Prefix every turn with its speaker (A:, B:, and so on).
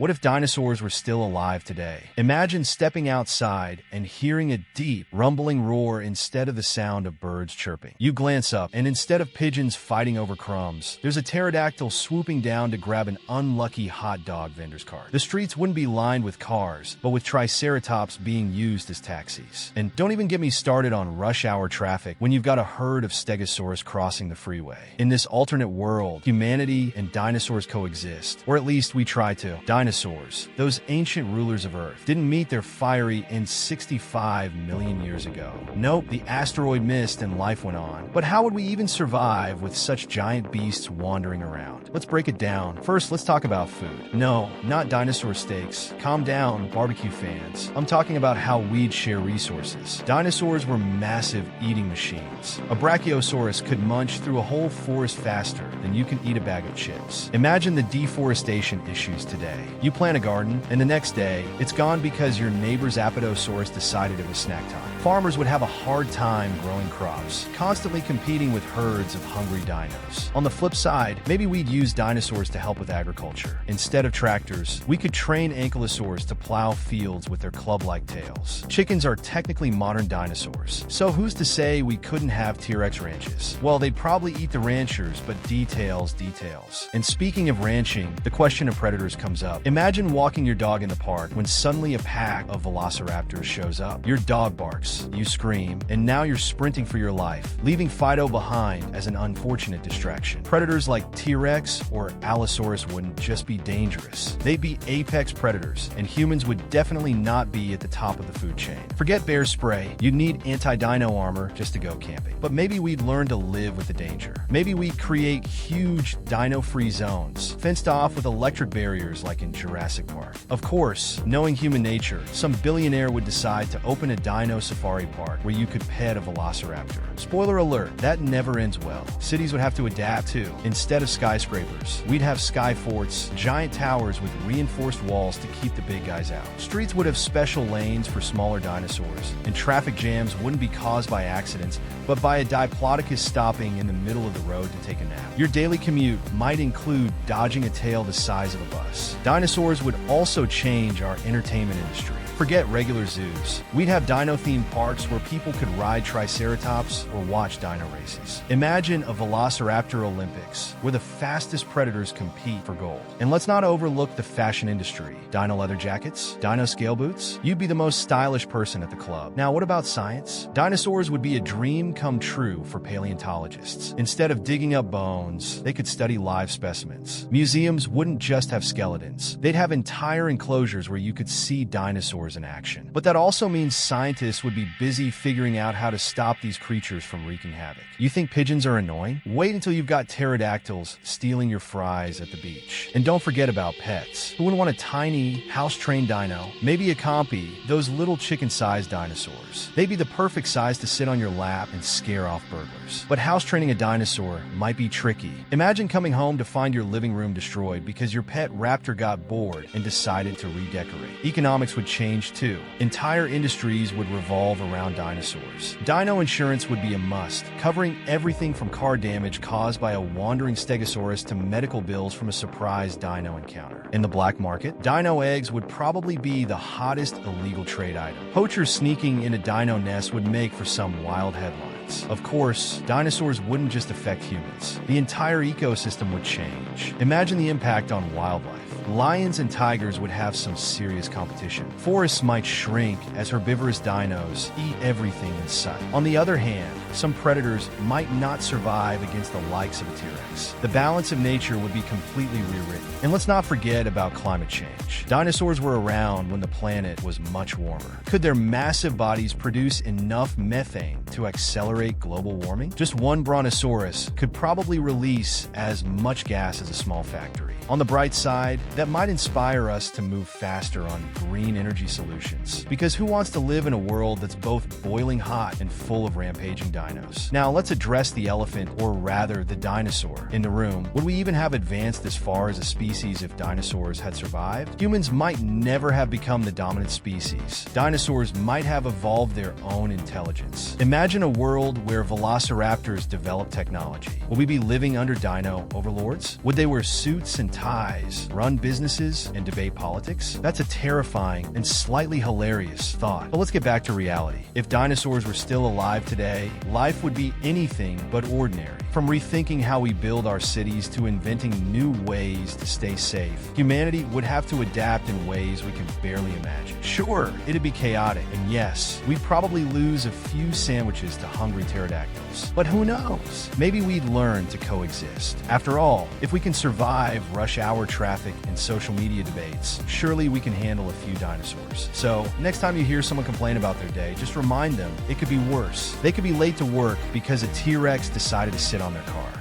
A: What if dinosaurs were still alive today? Imagine stepping outside and hearing a deep, rumbling roar instead of the sound of birds chirping. You glance up, and instead of pigeons fighting over crumbs, there's a pterodactyl swooping down to grab an unlucky hot dog vendor's cart. The streets wouldn't be lined with cars, but with triceratops being used as taxis. And don't even get me started on rush hour traffic when you've got a herd of stegosaurus crossing the freeway. In this alternate world, humanity and dinosaurs coexist, or at least we try to. Dinosaurs, those ancient rulers of Earth, didn't meet their fiery end 65 million years ago. Nope, the asteroid missed and life went on. But how would we even survive with such giant beasts wandering around? Let's break it down. First, let's talk about food. No, not dinosaur steaks. Calm down, barbecue fans. I'm talking about how we'd share resources. Dinosaurs were massive eating machines. A Brachiosaurus could munch through a whole forest faster than you can eat a bag of chips. Imagine the deforestation issues today. You plant a garden, and the next day, it's gone because your neighbor's Apatosaurus decided it was snack time. Farmers would have a hard time growing crops, constantly competing with herds of hungry dinos. On the flip side, maybe we'd use dinosaurs to help with agriculture. Instead of tractors, we could train ankylosaurs to plow fields with their club-like tails. Chickens are technically modern dinosaurs, so who's to say we couldn't have T-Rex ranches? Well, they'd probably eat the ranchers, but details. And speaking of ranching, the question of predators comes up. Imagine walking your dog in the park when suddenly a pack of velociraptors shows up. Your dog barks, you scream, and now you're sprinting for your life, leaving Fido behind as an unfortunate distraction. Predators like T-Rex or Allosaurus wouldn't just be dangerous. They'd be apex predators, and humans would definitely not be at the top of the food chain. Forget bear spray. You'd need anti-dino armor just to go camping. But maybe we'd learn to live with the danger. Maybe we'd create huge dino-free zones, fenced off with electric barriers like in Jurassic Park. Of course, knowing human nature, some billionaire would decide to open a dino safari park where you could pet a velociraptor. Spoiler alert, that never ends well. Cities would have to adapt too. Instead of skyscrapers, we'd have sky forts, giant towers with reinforced walls to keep the big guys out. Streets would have special lanes for smaller dinosaurs, and traffic jams wouldn't be caused by accidents, but by a diplodocus stopping in the middle of the road to take a nap. Your daily commute might include dodging a tail the size of a bus. Dinosaurs would also change our entertainment industry. Forget regular zoos. We'd have dino-themed parks where people could ride triceratops or watch dino races. Imagine a Velociraptor Olympics where the fastest predators compete for gold. And let's not overlook the fashion industry. Dino leather jackets, dino scale boots. You'd be the most stylish person at the club. Now, what about science? Dinosaurs would be a dream come true for paleontologists. Instead of digging up bones, they could study live specimens. Museums wouldn't just have skeletons. They'd have entire enclosures where you could see dinosaurs in action. But that also means scientists would be busy figuring out how to stop these creatures from wreaking havoc. You think pigeons are annoying? Wait until you've got pterodactyls stealing your fries at the beach. And don't forget about pets. Who would want a tiny, house-trained dino? Maybe a compy, those little chicken-sized dinosaurs. They'd be the perfect size to sit on your lap and scare off burglars. But house-training a dinosaur might be tricky. Imagine coming home to find your living room destroyed because your pet raptor got bored and decided to redecorate. Economics would change too. Entire industries would revolve around dinosaurs. Dino insurance would be a must, covering everything from car damage caused by a wandering stegosaurus to medical bills from a surprise dino encounter. In the black market, dino eggs would probably be the hottest illegal trade item. Poachers sneaking in a dino nest would make for some wild headlines. Of course, dinosaurs wouldn't just affect humans. The entire ecosystem would change. Imagine the impact on wildlife. Lions and tigers would have some serious competition. Forests might shrink as herbivorous dinos eat everything in sight. On the other hand, some predators might not survive against the likes of a T-Rex. The balance of nature would be completely rewritten. And let's not forget about climate change. Dinosaurs were around when the planet was much warmer. Could their massive bodies produce enough methane to accelerate global warming? Just one brontosaurus could probably release as much gas as a small factory. On the bright side, that might inspire us to move faster on green energy solutions. Because who wants to live in a world that's both boiling hot and full of rampaging dinos? Now, let's address the elephant, or rather the dinosaur, in the room. Would we even have advanced this far as a species if dinosaurs had survived? Humans might never have become the dominant species. Dinosaurs might have evolved their own intelligence. Imagine a world where velociraptors develop technology. Would we be living under dino overlords? Would they wear suits and ties, run businesses and debate politics? That's a terrifying and slightly hilarious thought. But let's get back to reality. If dinosaurs were still alive today, life would be anything but ordinary. From rethinking how we build our cities to inventing new ways to stay safe, humanity would have to adapt in ways we can barely imagine. Sure, it'd be chaotic, and yes, we'd probably lose a few sandwiches to hungry pterodactyls. But who knows? Maybe we'd learn to coexist. After all, if we can survive rush hour traffic and social media debates, surely we can handle a few dinosaurs. So, next time you hear someone complain about their day, just remind them it could be worse. They could be late to work because a T-Rex decided to sit on their car.